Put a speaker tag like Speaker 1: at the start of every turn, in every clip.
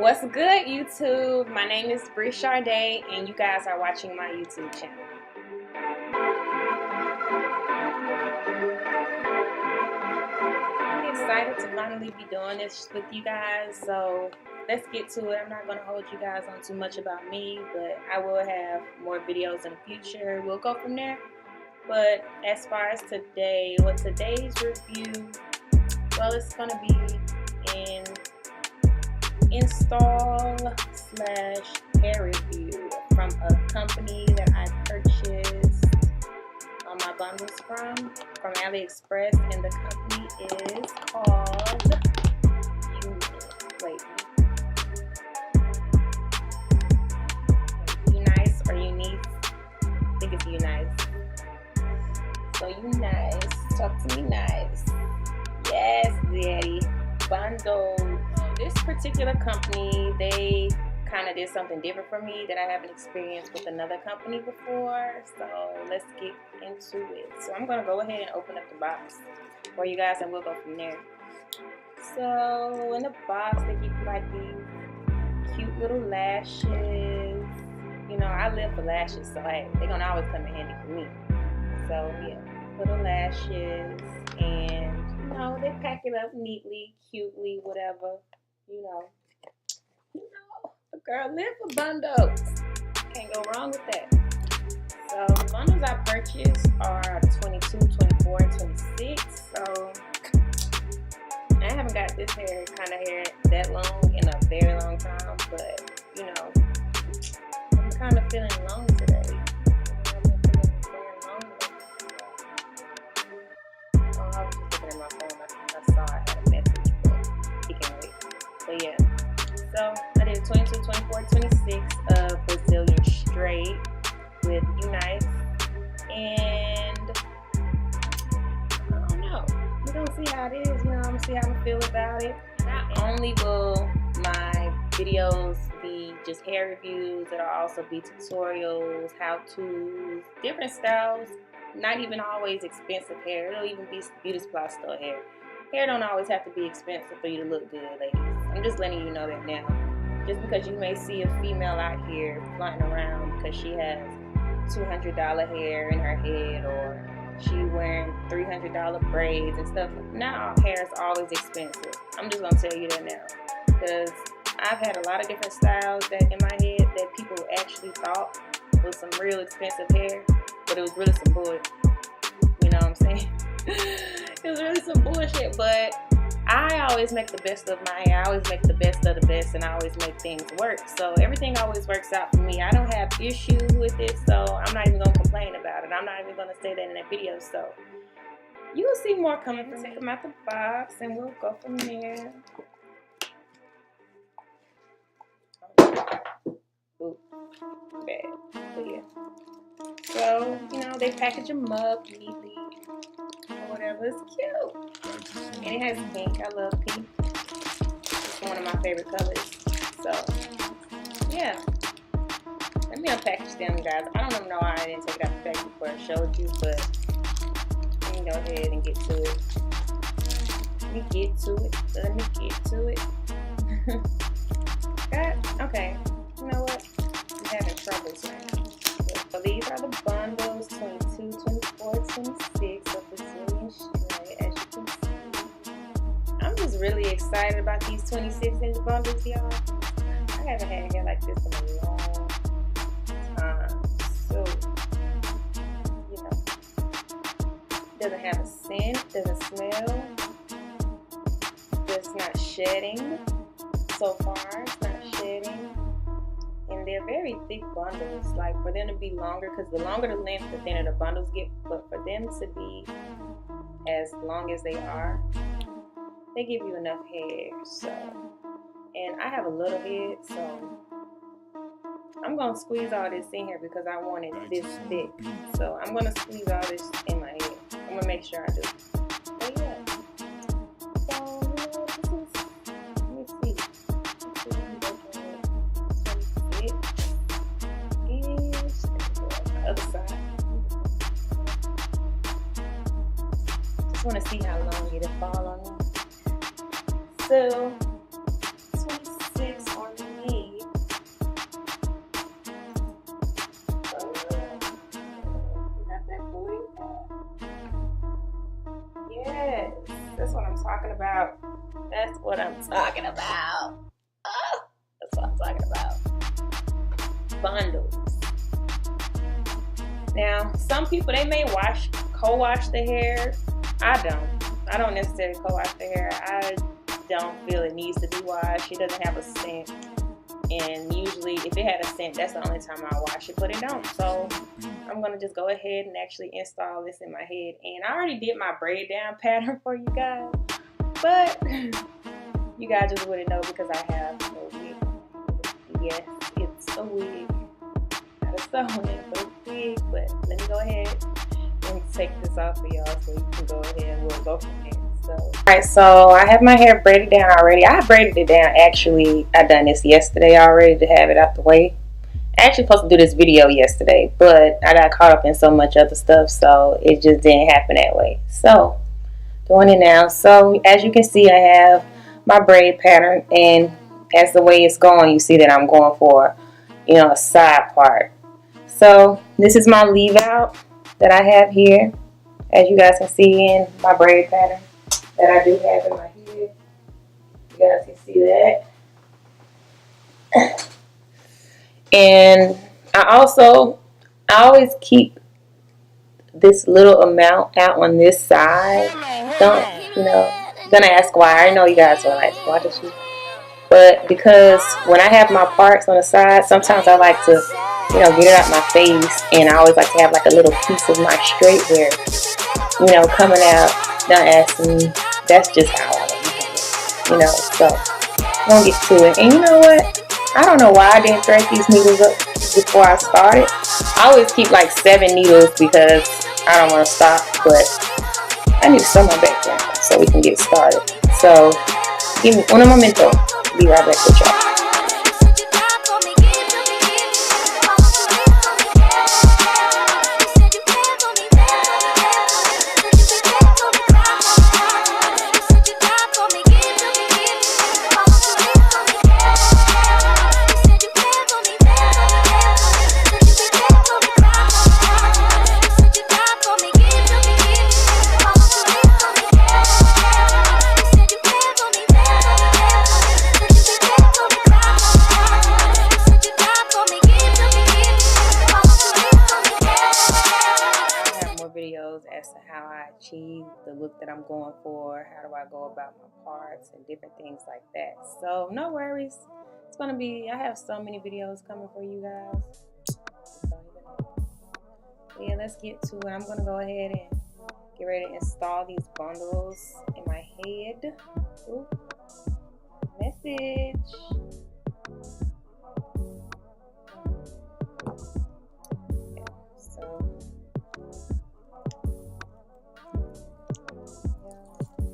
Speaker 1: What's good, YouTube? My name is Bree Charday, and you guys are watching my YouTube channel. I'm excited to finally be doing this with you guys, so let's get to it. I'm not going to hold you guys on too much about me, but I will have more videos in the future. We'll go from there. But as far as today, today's review, well, it's going to be in install/hair review from a company that I purchased my bundles from AliExpress, and the company is called UNice or UNice. I think it's UNice. So UNice, talk to me nice. Yes, daddy. Bundles. This particular company, they kind of did something different for me that I haven't experienced with another company before. So let's get into it. So I'm going to go ahead and open up the box for you guys, and we'll go from there. So in the box, they give you like these cute little lashes. You know, I live for lashes, so hey, they're going to always come in handy for me. So yeah, little lashes, and you know, they pack it up neatly, cutely, whatever. You know, a girl live for bundles. Can't go wrong with that. So the bundles I purchased are 22, 24, and 26. So I haven't got this kind of hair that long in a very long time, but you know, I'm kind of feeling long today. I've been feeling very long. Oh, I was just looking at my phone. I saw I had a message, but he can't wait. But yeah, so I did 22, 24, 26 of Brazilian straight with UNice, and I don't know, we're gonna see how it is. You know, I'm gonna see how I feel about it. Not only will my videos be just hair reviews, it'll also be tutorials, how-tos, different styles, not even always expensive hair. It'll even be beauty supply store hair. Hair don't always have to be expensive for you to look good, ladies. I'm just letting you know that now. Just because you may see a female out here flying around because she has $200 hair in her head, or she wearing $300 braids and stuff. Not all hair is always expensive. I'm just gonna tell you that now, because I've had a lot of different styles that in my head that people actually thought was some real expensive hair, but it was really some bullshit. You know what I'm saying? It was really some bullshit, but I always make the best of my hair. I always make the best of the best, and I always make things work. So everything always works out for me. I don't have issues with it, so I'm not even going to complain about it. I'm not even going to say that in that video. So you'll see more coming from me. Take them out the box, and we'll go from there. Ooh, bad. But yeah. So, you know, they package them up neatly or whatever. It's cute. And it has pink. I love pink. It's one of my favorite colors. So, yeah. Let me unpackage them, guys. I don't even know why I didn't take it out the package before I showed you, but let me go ahead and get to it. Let me get to it. Okay. You know what? I'm having troubles now. So these are the bundles, 22, 24, 26 of Brazilian straight, as you can see. I'm just really excited about these 26-inch bundles, y'all. I haven't had hair like this in a long time. So, you know, doesn't have a scent, doesn't smell, it's not shedding so far, it's not shedding. And they're very thick bundles, like for them to be longer, because the longer the length, the thinner the bundles get, but for them to be as long as they are, they give you enough hair. So, and I have a little head, so I'm going to squeeze all this in here because I want it this thick. So I'm going to squeeze all this in my head. I'm going to make sure I do. But yeah. So, you know, let me see. Other side. Just want to see how long it'll fall on me. So 26 on about. Oh, that's what I'm talking about. Bundles. Now, some people, they may co-wash the hair. I don't necessarily co-wash the hair. I don't feel it needs to be washed. It doesn't have a scent. And usually, if it had a scent, that's the only time I wash it, but it don't. So I'm going to just go ahead and actually install this in my head. And I already did my braid down pattern for you guys. But you guys just wouldn't know because I have a wig. Yes, it's a wig. Not a sewn it, but it's a wig. But let me go ahead and take this off for y'all so you can go ahead and we'll go from there. Alright, so I have my hair braided down already. I braided it down. Actually, I done this yesterday already to have it out the way. I actually supposed to do this video yesterday, but I got caught up in so much other stuff, so it just didn't happen that way. So, doing it now. So, as you can see, I have my braid pattern, and as the way it's going, you see that I'm going for, a side part. So, this is my leave out that I have here, as you guys can see in my braid pattern that I do have in my head. You guys can see that. And I always keep this little amount out on this side. Gonna ask why. I know you guys are like, why does she? But because when I have my parts on the side, sometimes I like to, get it out my face, and I always like to have like a little piece of my straight hair, coming out. Don't ask me. That's just how I do it, so I'm gonna get to it. And you know what? I don't know why I didn't thread these needles up before I started. I always keep like 7 needles because I don't want to stop, but I need to sew my back down so we can get started. So give me un momento. Be right back with y'all. As to how I achieve the look that I'm going for, how do I go about my parts and different things like that. So no worries, I have so many videos coming for you guys. Yeah, let's get to it. I'm going to go ahead and get ready to install these bundles in my head. Ooh. Message.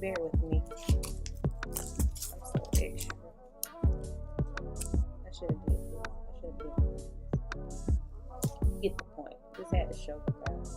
Speaker 1: Bear with me. I'm so extra. I should have did this. Get the point. Just had to show you guys.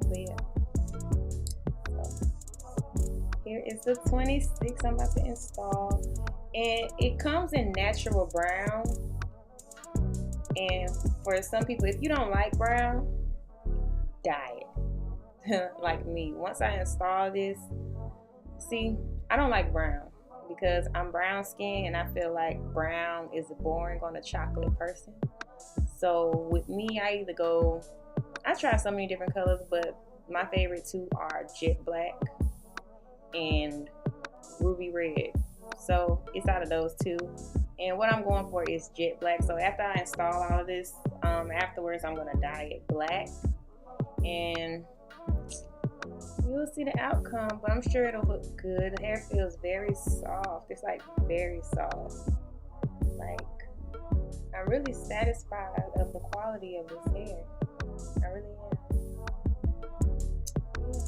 Speaker 1: But yeah. Here is the 26 I'm about to install. And it comes in natural brown. And for some people, if you don't like brown, dye it. Like me. Once I install this, see, I don't like brown because I'm brown skin and I feel like brown is boring on a chocolate person. So with me, I try so many different colors, but my favorite two are jet black and ruby red. So it's out of those two, and what I'm going for is jet black. So after I install all of this, afterwards I'm gonna dye it black, and you'll see the outcome. But I'm sure it'll look good. The hair feels very soft. It's like very soft. Like, I'm really satisfied of the quality of this hair. I really am. Yeah.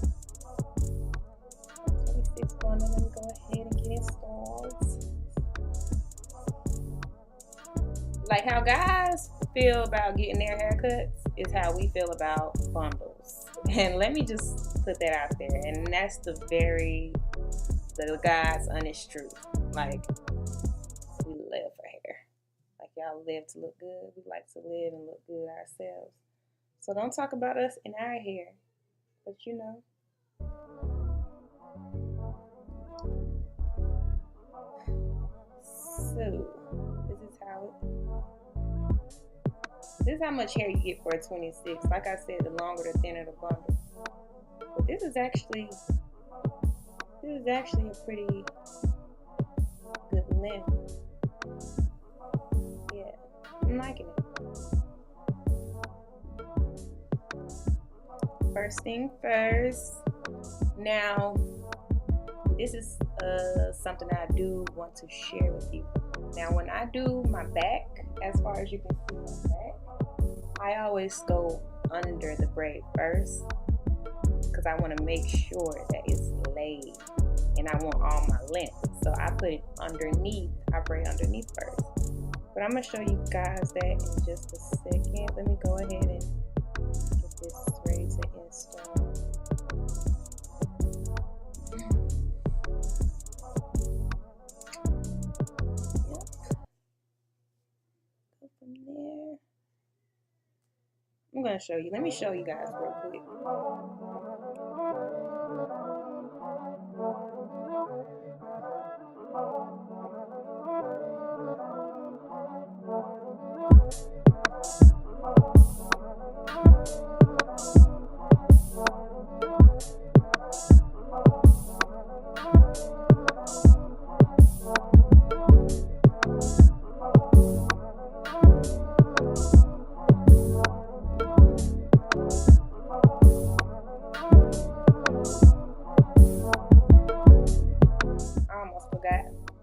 Speaker 1: 26 bundle. Let me go ahead and get installed. Like how guys feel about getting their haircuts is how we feel about bundles. And let me just put that out there. And that's the God's honest truth. Like, we live for hair. Like, y'all live to look good. We like to live and look good ourselves. So don't talk about us in our hair. But you know. So this is how much hair you get for a 26. Like I said, the longer the thinner the bundle. But this is actually a pretty good length. Yeah, I'm liking it. First thing first. Now, this is something I do want to share with you. Now, when I do my back, as far as you can see my back, I always go under the braid first because I want to make sure that it's laid and I want all my length. So I put it underneath. I braid underneath first. But I'm going to show you guys that in just a second. Let me go ahead and get this ready to install. There. I'm going to show you. Let me show you guys real quick.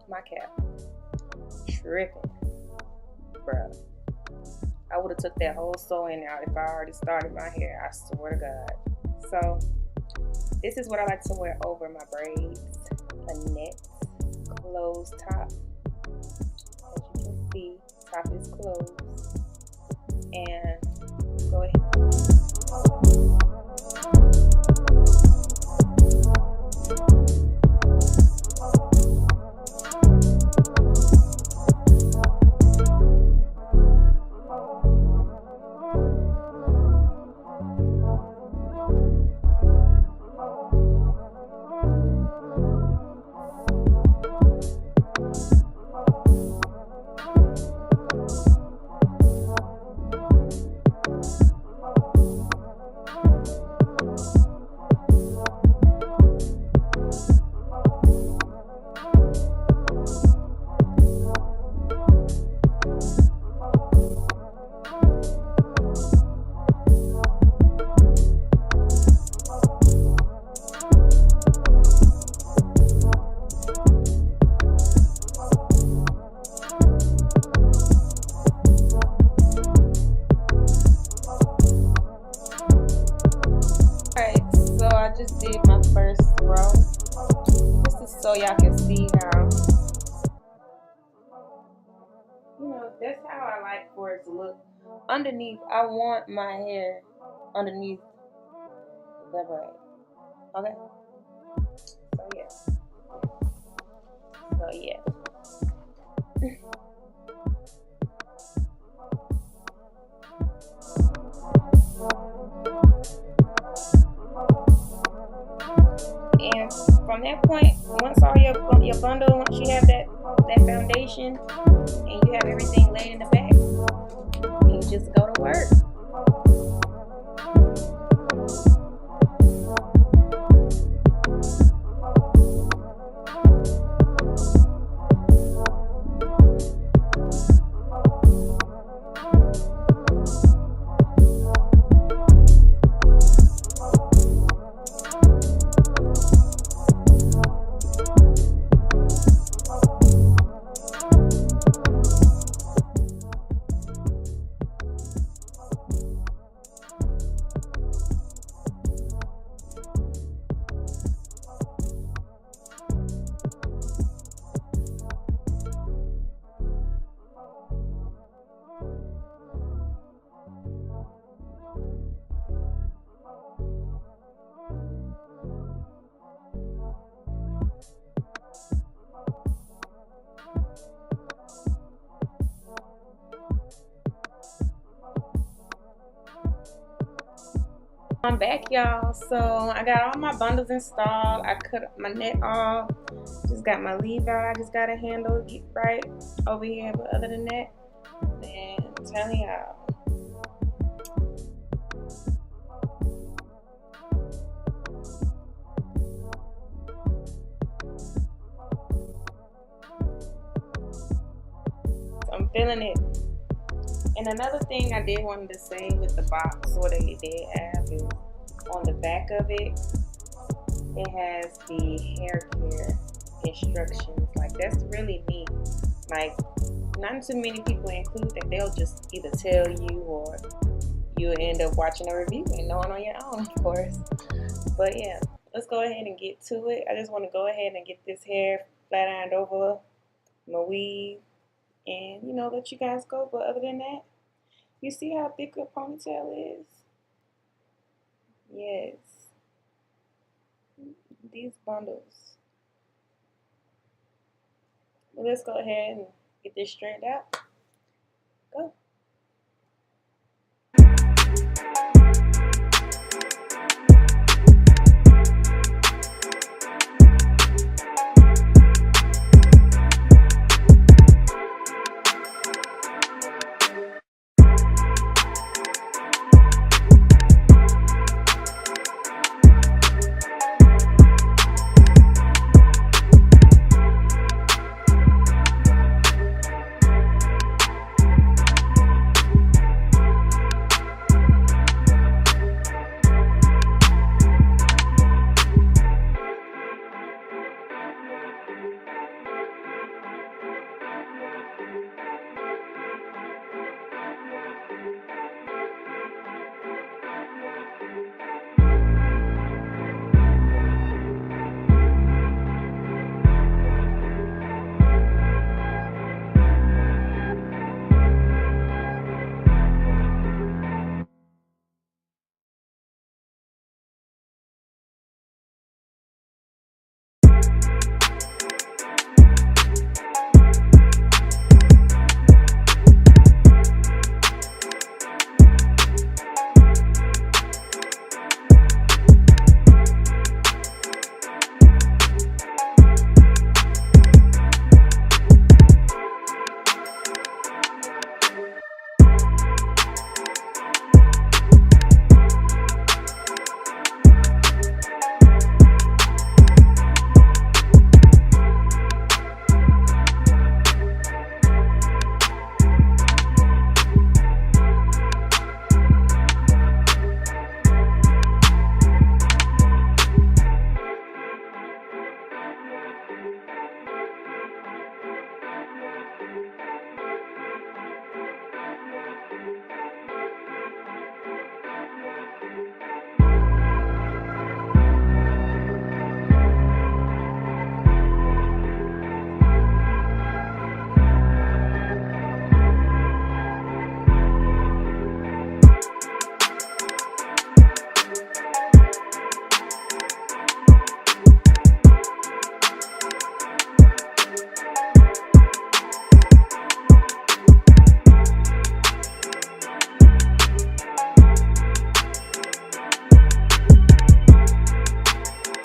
Speaker 1: My cap. Tripping. Bruh. I would have took that whole sewing out if I already started my hair. I swear to God. So, this is what I like to wear over my braids. A net closed top. As you can see, top is closed. And go ahead. Just did my first row. This is so y'all can see how, you know, that's how I like for it to look. Underneath, I want my hair underneath the braid. Okay? So yeah. And from that point, once all your bundle, once you have that foundation and you have everything laid in the back, you just go to work. I'm back, y'all. So I got all my bundles installed. I cut my net off. Just got my leave out. I just got to handle it right over here. But other than that, man, I'm telling y'all. So I'm feeling it. And another thing I did wanted to say with the box, what they did have is on the back of it, it has the hair care instructions. Like, that's really neat. Like, not too many people include that. They'll just either tell you or you'll end up watching a review and knowing on your own, of course. But yeah, let's go ahead and get to it. I just want to go ahead and get this hair flat ironed over my weave and, you know, let you guys go. But other than that, you see how thick a ponytail is? Yes. These bundles. Well, let's go ahead and get this straightened out. Go.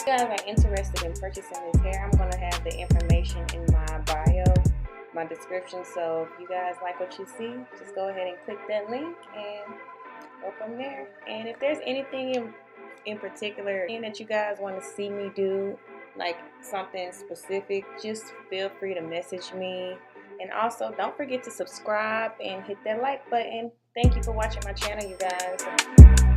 Speaker 1: If you guys are interested in purchasing this hair, I'm going to have the information in my bio, my description. So if you guys like what you see, just go ahead and click that link and go from there. And if there's anything in particular that you guys want to see me do, like something specific, just feel free to message me. And also, don't forget to subscribe and hit that like button. Thank you for watching my channel, you guys.